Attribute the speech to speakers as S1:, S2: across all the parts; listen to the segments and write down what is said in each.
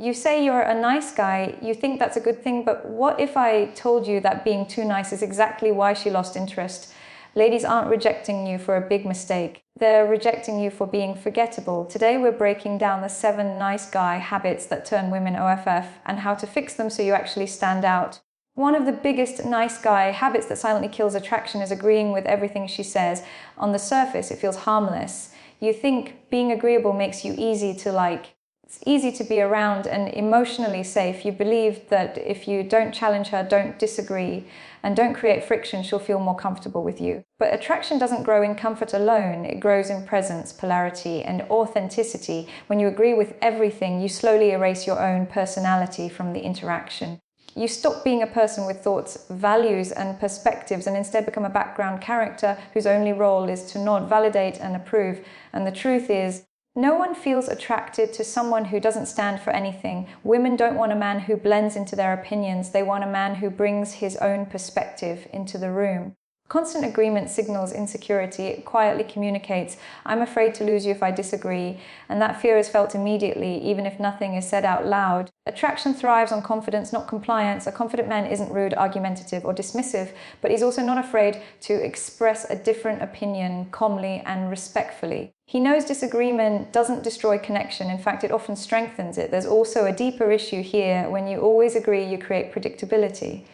S1: You say you're a nice guy, you think that's a good thing, but what if I told you that being too nice is exactly why she lost interest? Ladies aren't rejecting you for a big mistake. They're rejecting you for being forgettable. Today we're breaking down the 7 nice guy habits that turn women OFF and how to fix them so you actually stand out. One of the biggest nice guy habits that silently kills attraction is agreeing with everything she says. On the surface, it feels harmless. You think being agreeable makes you easy to like. It's easy to be around and emotionally safe. You believe that if you don't challenge her, don't disagree, and don't create friction, she'll feel more comfortable with you. But attraction doesn't grow in comfort alone. It grows in presence, polarity, and authenticity. When you agree with everything, you slowly erase your own personality from the interaction. You stop being a person with thoughts, values, and perspectives, and instead become a background character whose only role is to nod, validate, and approve. And the truth is, no one feels attracted to someone who doesn't stand for anything. Women don't want a man who blends into their opinions. They want a man who brings his own perspective into the room. Constant agreement signals insecurity. It quietly communicates, I'm afraid to lose you if I disagree, and that fear is felt immediately, even if nothing is said out loud. Attraction thrives on confidence, not compliance. A confident man isn't rude, argumentative, or dismissive, but he's also not afraid to express a different opinion calmly and respectfully. He knows disagreement doesn't destroy connection. In fact, it often strengthens it. There's also a deeper issue here. When you always agree, you create predictability.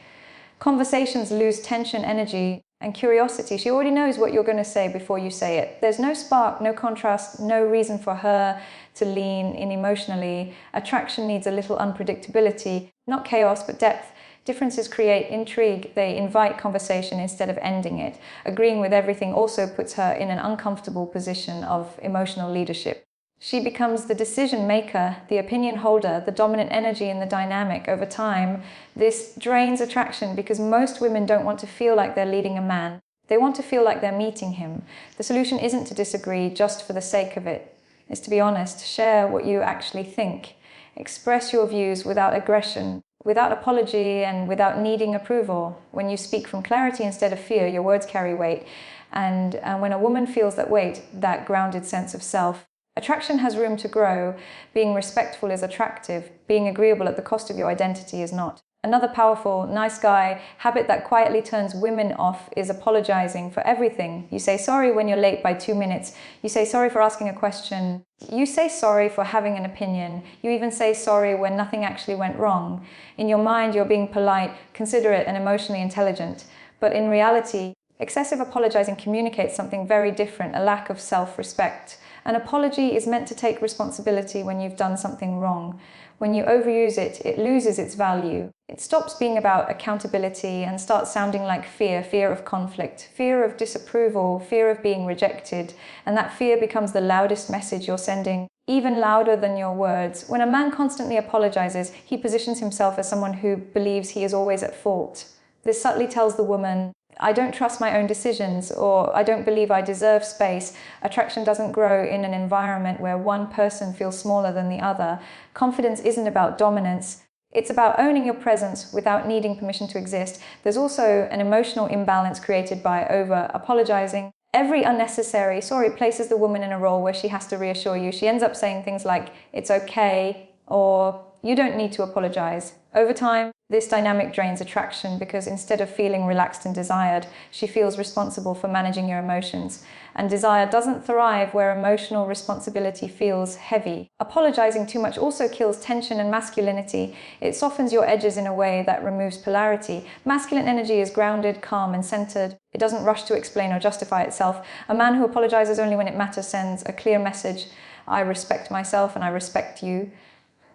S1: Conversations lose tension, energy, and curiosity. She already knows what you're going to say before you say it. There's no spark, no contrast, no reason for her to lean in emotionally. Attraction needs a little unpredictability, not chaos, but depth. Differences create intrigue. They invite conversation instead of ending it. Agreeing with everything also puts her in an uncomfortable position of emotional leadership. She becomes the decision maker, the opinion holder, the dominant energy in the dynamic. Over time, this drains attraction because most women don't want to feel like they're leading a man. They want to feel like they're meeting him. The solution isn't to disagree just for the sake of it. It's to be honest, share what you actually think. Express your views without aggression, without apology, and without needing approval. When you speak from clarity instead of fear, your words carry weight. And when a woman feels that weight, that grounded sense of self, attraction has room to grow. Being respectful is attractive. Being agreeable at the cost of your identity is not. Another powerful, nice guy habit that quietly turns women off is apologizing for everything. You say sorry when you're late by 2 minutes. You say sorry for asking a question. You say sorry for having an opinion. You even say sorry when nothing actually went wrong. In your mind, you're being polite, considerate, and emotionally intelligent. But in reality, excessive apologizing communicates something very different, a lack of self-respect. An apology is meant to take responsibility when you've done something wrong. When you overuse it, it loses its value. It stops being about accountability and starts sounding like fear, fear of conflict, fear of disapproval, fear of being rejected. And that fear becomes the loudest message you're sending, even louder than your words. When a man constantly apologizes, he positions himself as someone who believes he is always at fault. This subtly tells the woman, I don't trust my own decisions, or I don't believe I deserve space. Attraction doesn't grow in an environment where one person feels smaller than the other. Confidence isn't about dominance. It's about owning your presence without needing permission to exist. There's also an emotional imbalance created by over-apologizing. Every unnecessary sorry places the woman in a role where she has to reassure you. She ends up saying things like, it's okay, or you don't need to apologize. Over time, this dynamic drains attraction because instead of feeling relaxed and desired, she feels responsible for managing your emotions. And desire doesn't thrive where emotional responsibility feels heavy. Apologizing too much also kills tension and masculinity. It softens your edges in a way that removes polarity. Masculine energy is grounded, calm, and centered. It doesn't rush to explain or justify itself. A man who apologizes only when it matters sends a clear message. I respect myself and I respect you.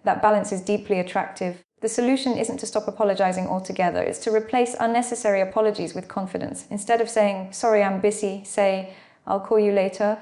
S1: That balance is deeply attractive. The solution isn't to stop apologizing altogether. It's to replace unnecessary apologies with confidence. Instead of saying, sorry, I'm busy, say, I'll call you later.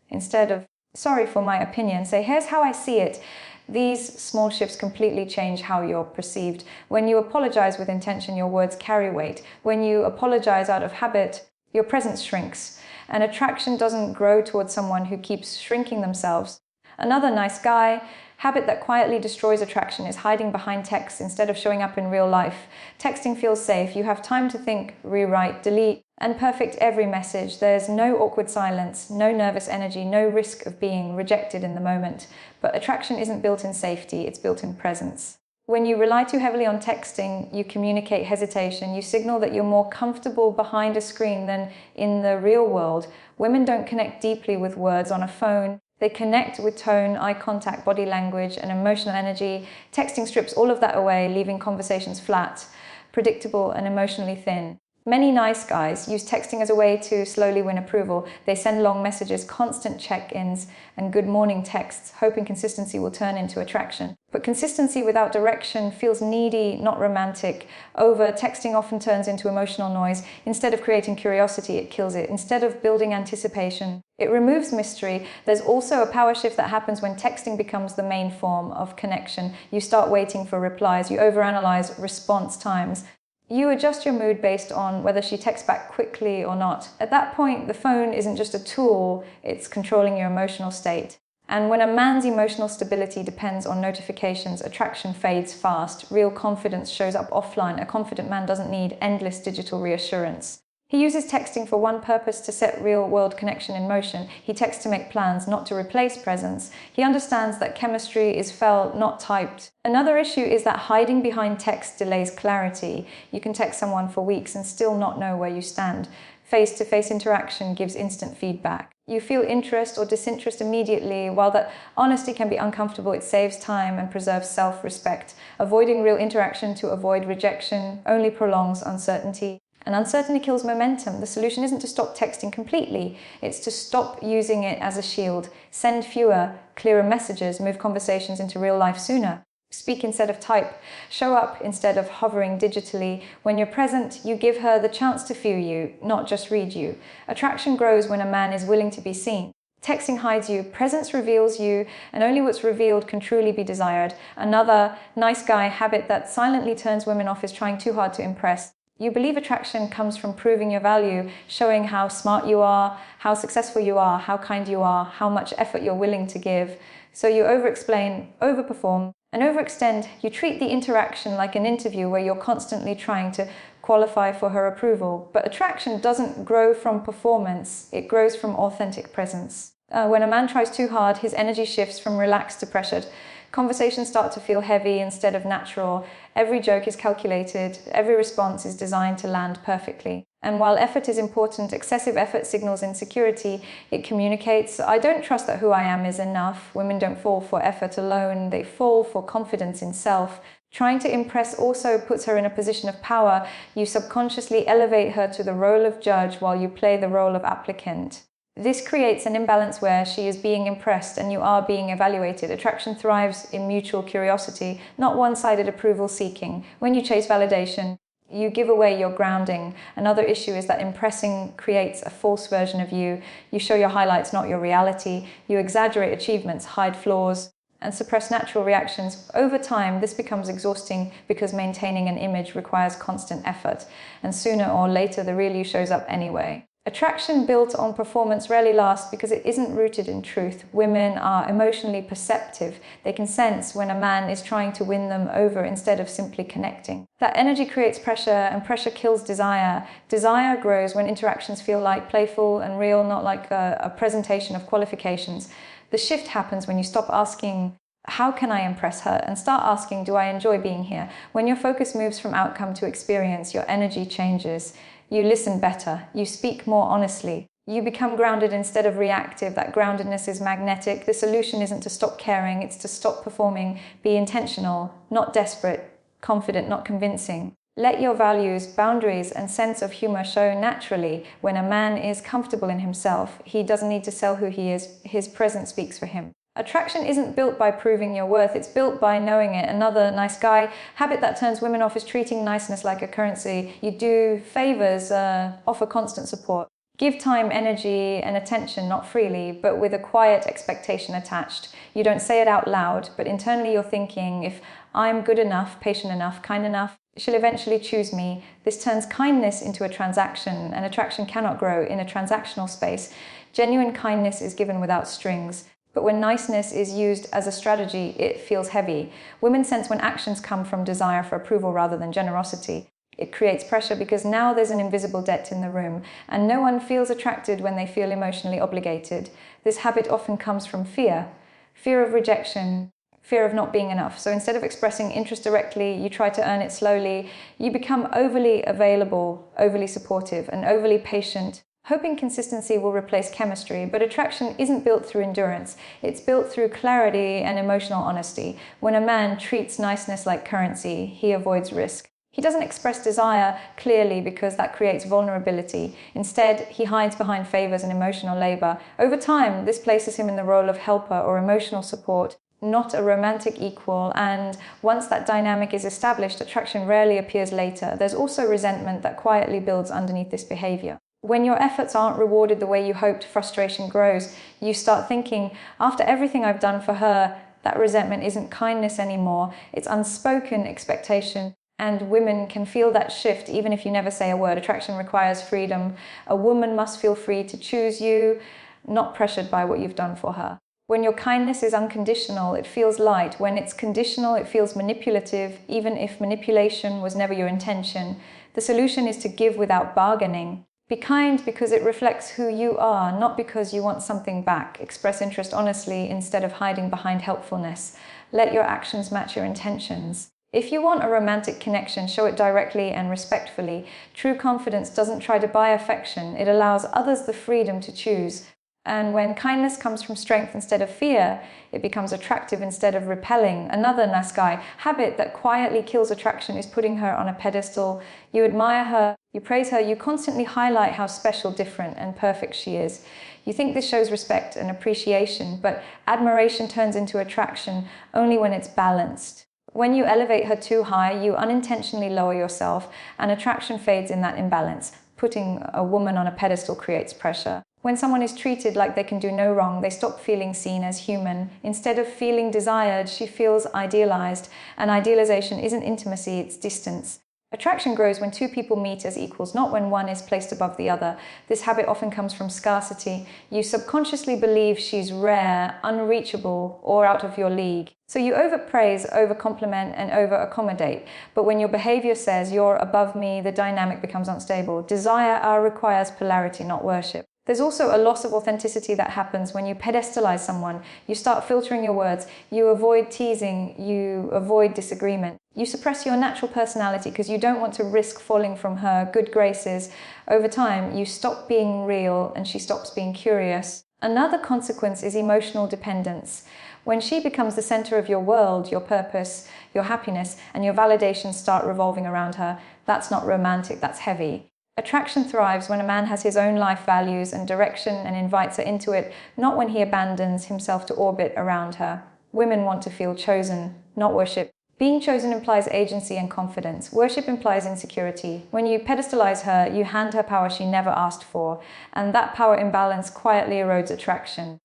S1: Instead of, sorry for my opinion, say, here's how I see it. These small shifts completely change how you're perceived. When you apologize with intention, your words carry weight. When you apologize out of habit, your presence shrinks. And attraction doesn't grow towards someone who keeps shrinking themselves. Another nice guy habit that quietly destroys attraction is hiding behind text instead of showing up in real life. Texting feels safe. You have time to think, rewrite, delete, and perfect every message. There's no awkward silence, no nervous energy, no risk of being rejected in the moment. But attraction isn't built in safety, it's built in presence. When you rely too heavily on texting, you communicate hesitation, you signal that you're more comfortable behind a screen than in the real world. Women don't connect deeply with words on a phone. They connect with tone, eye contact, body language, and emotional energy. Texting strips all of that away, leaving conversations flat, predictable, and emotionally thin. Many nice guys use texting as a way to slowly win approval. They send long messages, constant check-ins, and good morning texts, hoping consistency will turn into attraction. But consistency without direction feels needy, not romantic. Over-texting often turns into emotional noise. Instead of creating curiosity, it kills it. Instead of building anticipation, it removes mystery. There's also a power shift that happens when texting becomes the main form of connection. You start waiting for replies. You overanalyze response times. You adjust your mood based on whether she texts back quickly or not. At that point, the phone isn't just a tool, it's controlling your emotional state. And when a man's emotional stability depends on notifications, attraction fades fast. Real confidence shows up offline. A confident man doesn't need endless digital reassurance. He uses texting for one purpose: to set real-world connection in motion. He texts to make plans, not to replace presence. He understands that chemistry is felt, not typed. Another issue is that hiding behind text delays clarity. You can text someone for weeks and still not know where you stand. Face-to-face interaction gives instant feedback. You feel interest or disinterest immediately. While that honesty can be uncomfortable, it saves time and preserves self-respect. Avoiding real interaction to avoid rejection only prolongs uncertainty. And uncertainty kills momentum. The solution isn't to stop texting completely, it's to stop using it as a shield. Send fewer, clearer messages, move conversations into real life sooner. Speak instead of type. Show up instead of hovering digitally. When you're present, you give her the chance to feel you, not just read you. Attraction grows when a man is willing to be seen. Texting hides you, presence reveals you, and only what's revealed can truly be desired. Another nice guy habit that silently turns women off is trying too hard to impress. You believe attraction comes from proving your value, showing how smart you are, how successful you are, how kind you are, how much effort you're willing to give. So you over-explain, over-perform, and overextend. You treat the interaction like an interview where you're constantly trying to qualify for her approval. But attraction doesn't grow from performance, it grows from authentic presence. When a man tries too hard, his energy shifts from relaxed to pressured. Conversations start to feel heavy instead of natural. Every joke is calculated. Every response is designed to land perfectly. And while effort is important, excessive effort signals insecurity. It communicates, I don't trust that who I am is enough. Women don't fall for effort alone. They fall for confidence in self. Trying to impress also puts her in a position of power. You subconsciously elevate her to the role of judge while you play the role of applicant. This creates an imbalance where she is being impressed and you are being evaluated. Attraction thrives in mutual curiosity, not one-sided approval seeking. When you chase validation, you give away your grounding. Another issue is that impressing creates a false version of you. You show your highlights, not your reality. You exaggerate achievements, hide flaws, and suppress natural reactions. Over time, this becomes exhausting because maintaining an image requires constant effort, and sooner or later the real you shows up anyway. Attraction built on performance rarely lasts because it isn't rooted in truth. Women are emotionally perceptive. They can sense when a man is trying to win them over instead of simply connecting. That energy creates pressure, and pressure kills desire. Desire grows when interactions feel like playful and real, not like a presentation of qualifications. The shift happens when you stop asking, how can I impress her? And start asking, do I enjoy being here? When your focus moves from outcome to experience, your energy changes. You listen better. You speak more honestly. You become grounded instead of reactive. That groundedness is magnetic. The solution isn't to stop caring, it's to stop performing. Be intentional, not desperate. Confident, not convincing. Let your values, boundaries, and sense of humor show naturally. When a man is comfortable in himself, he doesn't need to sell who he is. His presence speaks for him. Attraction isn't built by proving your worth, it's built by knowing it. Another nice guy habit that turns women off is treating niceness like a currency. You do favors, offer constant support. Give time, energy, and attention, not freely, but with a quiet expectation attached. You don't say it out loud, but internally you're thinking, if I'm good enough, patient enough, kind enough, she'll eventually choose me. This turns kindness into a transaction, and attraction cannot grow in a transactional space. Genuine kindness is given without strings. But when niceness is used as a strategy, it feels heavy. Women sense when actions come from desire for approval rather than generosity. It creates pressure because now there's an invisible debt in the room, and no one feels attracted when they feel emotionally obligated. This habit often comes from fear. Fear of rejection, fear of not being enough. So instead of expressing interest directly, you try to earn it slowly. You become overly available, overly supportive, and overly patient, hoping consistency will replace chemistry. But attraction isn't built through endurance. It's built through clarity and emotional honesty. When a man treats niceness like currency, he avoids risk. He doesn't express desire clearly because that creates vulnerability. Instead, he hides behind favors and emotional labor. Over time, this places him in the role of helper or emotional support, not a romantic equal, and once that dynamic is established, attraction rarely appears later. There's also resentment that quietly builds underneath this behavior. When your efforts aren't rewarded the way you hoped, frustration grows. You start thinking, after everything I've done for her, that resentment isn't kindness anymore, it's unspoken expectation. And women can feel that shift even if you never say a word. Attraction requires freedom. A woman must feel free to choose you, not pressured by what you've done for her. When your kindness is unconditional, it feels light. When it's conditional, it feels manipulative, even if manipulation was never your intention. The solution is to give without bargaining. Be kind because it reflects who you are, not because you want something back. Express interest honestly instead of hiding behind helpfulness. Let your actions match your intentions. If you want a romantic connection, show it directly and respectfully. True confidence doesn't try to buy affection. It allows others the freedom to choose. And when kindness comes from strength instead of fear, it becomes attractive instead of repelling. Another Naskai habit that quietly kills attraction is putting her on a pedestal. You admire her, you praise her, you constantly highlight how special, different, and perfect she is. You think this shows respect and appreciation, but admiration turns into attraction only when it's balanced. When you elevate her too high, you unintentionally lower yourself, and attraction fades in that imbalance. Putting a woman on a pedestal creates pressure. When someone is treated like they can do no wrong, they stop feeling seen as human. Instead of feeling desired, she feels idealized, and idealization isn't intimacy, it's distance. Attraction grows when two people meet as equals, not when one is placed above the other. This habit often comes from scarcity. You subconsciously believe she's rare, unreachable, or out of your league. So you overpraise, overcompliment, and over-accommodate. But when your behavior says, you're above me, the dynamic becomes unstable. Desire requires polarity, not worship. There's also a loss of authenticity that happens when you pedestalize someone. You start filtering your words. You avoid teasing. You avoid disagreement. You suppress your natural personality because you don't want to risk falling from her good graces. Over time, you stop being real and she stops being curious. Another consequence is emotional dependence. When she becomes the center of your world, your purpose, your happiness, and your validations start revolving around her, that's not romantic, that's heavy. Attraction thrives when a man has his own life values and direction and invites her into it, not when he abandons himself to orbit around her. Women want to feel chosen, not worship. Being chosen implies agency and confidence. Worship implies insecurity. When you pedestalize her, you hand her power she never asked for, and that power imbalance quietly erodes attraction.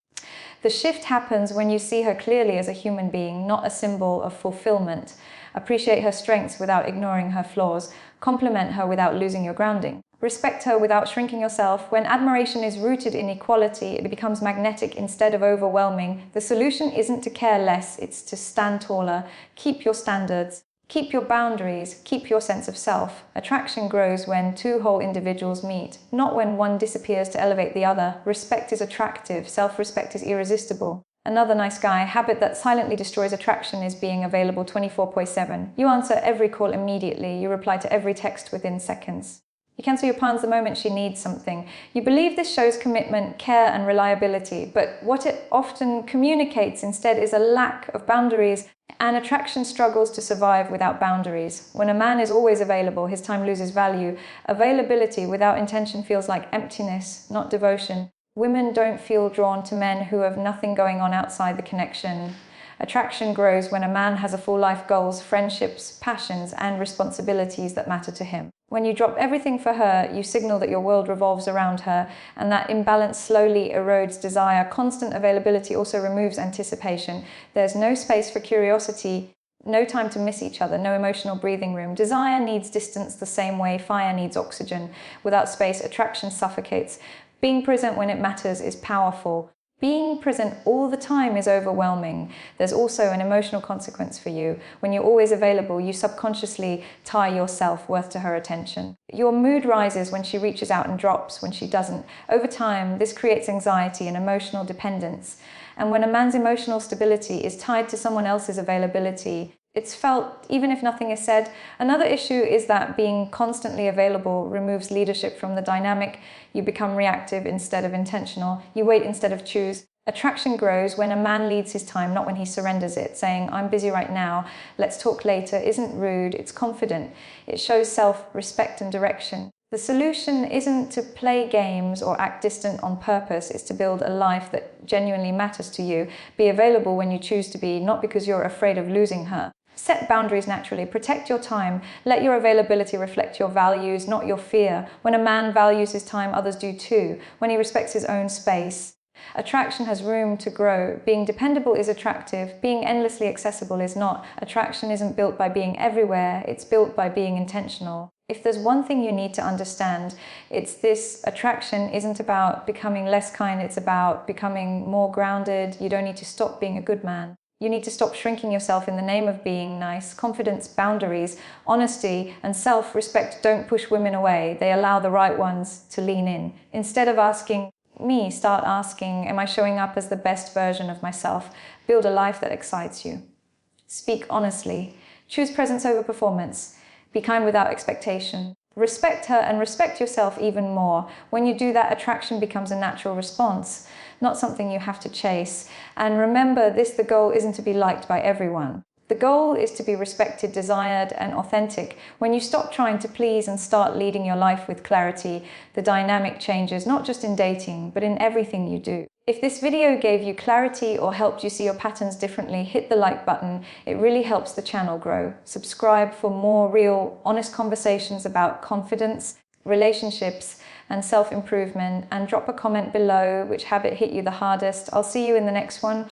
S1: The shift happens when you see her clearly as a human being, not a symbol of fulfillment. Appreciate her strengths without ignoring her flaws. Compliment her without losing your grounding. Respect her without shrinking yourself. When admiration is rooted in equality, it becomes magnetic instead of overwhelming. The solution isn't to care less, it's to stand taller. Keep your standards. Keep your boundaries. Keep your sense of self. Attraction grows when two whole individuals meet, not when one disappears to elevate the other. Respect is attractive. Self-respect is irresistible. Another nice guy habit that silently destroys attraction is being available 24/7. You answer every call immediately. You reply to every text within seconds. You cancel your plans the moment she needs something. You believe this shows commitment, care, and reliability, but what it often communicates instead is a lack of boundaries, and attraction struggles to survive without boundaries. When a man is always available, his time loses value. Availability without intention feels like emptiness, not devotion. Women don't feel drawn to men who have nothing going on outside the connection. Attraction grows when a man has a full life goals, friendships, passions, and responsibilities that matter to him. When you drop everything for her, you signal that your world revolves around her, and that imbalance slowly erodes desire. Constant availability also removes anticipation. There's no space for curiosity, no time to miss each other, no emotional breathing room. Desire needs distance the same way fire needs oxygen. Without space, attraction suffocates. Being present when it matters is powerful. Being present all the time is overwhelming. There's also an emotional consequence for you. When you're always available, you subconsciously tie your self-worth to her attention. Your mood rises when she reaches out and drops when she doesn't. Over time, this creates anxiety and emotional dependence. And when a man's emotional stability is tied to someone else's availability, it's felt even if nothing is said. Another issue is that being constantly available removes leadership from the dynamic. You become reactive instead of intentional. You wait instead of choose. Attraction grows when a man leads his time, not when he surrenders it, saying, I'm busy right now, let's talk later, isn't rude, it's confident. It shows self-respect and direction. The solution isn't to play games or act distant on purpose, it's to build a life that genuinely matters to you. Be available when you choose to be, not because you're afraid of losing her. Set boundaries naturally, protect your time, let your availability reflect your values, not your fear. When a man values his time, others do too. When he respects his own space. Attraction has room to grow. Being dependable is attractive. Being endlessly accessible is not. Attraction isn't built by being everywhere, it's built by being intentional. If there's one thing you need to understand, it's this: attraction isn't about becoming less kind, it's about becoming more grounded. You don't need to stop being a good man. You need to stop shrinking yourself in the name of being nice. Confidence, boundaries, honesty, and self-respect don't push women away. They allow the right ones to lean in. Instead of asking me, start asking, am I showing up as the best version of myself? Build a life that excites you. Speak honestly. Choose presence over performance. Be kind without expectation. Respect her and respect yourself even more. When you do that, attraction becomes a natural response, not something you have to chase. And remember this, the goal isn't to be liked by everyone. The goal is to be respected, desired, and authentic. When you stop trying to please and start leading your life with clarity, the dynamic changes, not just in dating, but in everything you do. If this video gave you clarity or helped you see your patterns differently, hit the like button. It really helps the channel grow. Subscribe for more real, honest conversations about confidence, relationships, and self-improvement. And drop a comment below which habit hit you the hardest. I'll see you in the next one.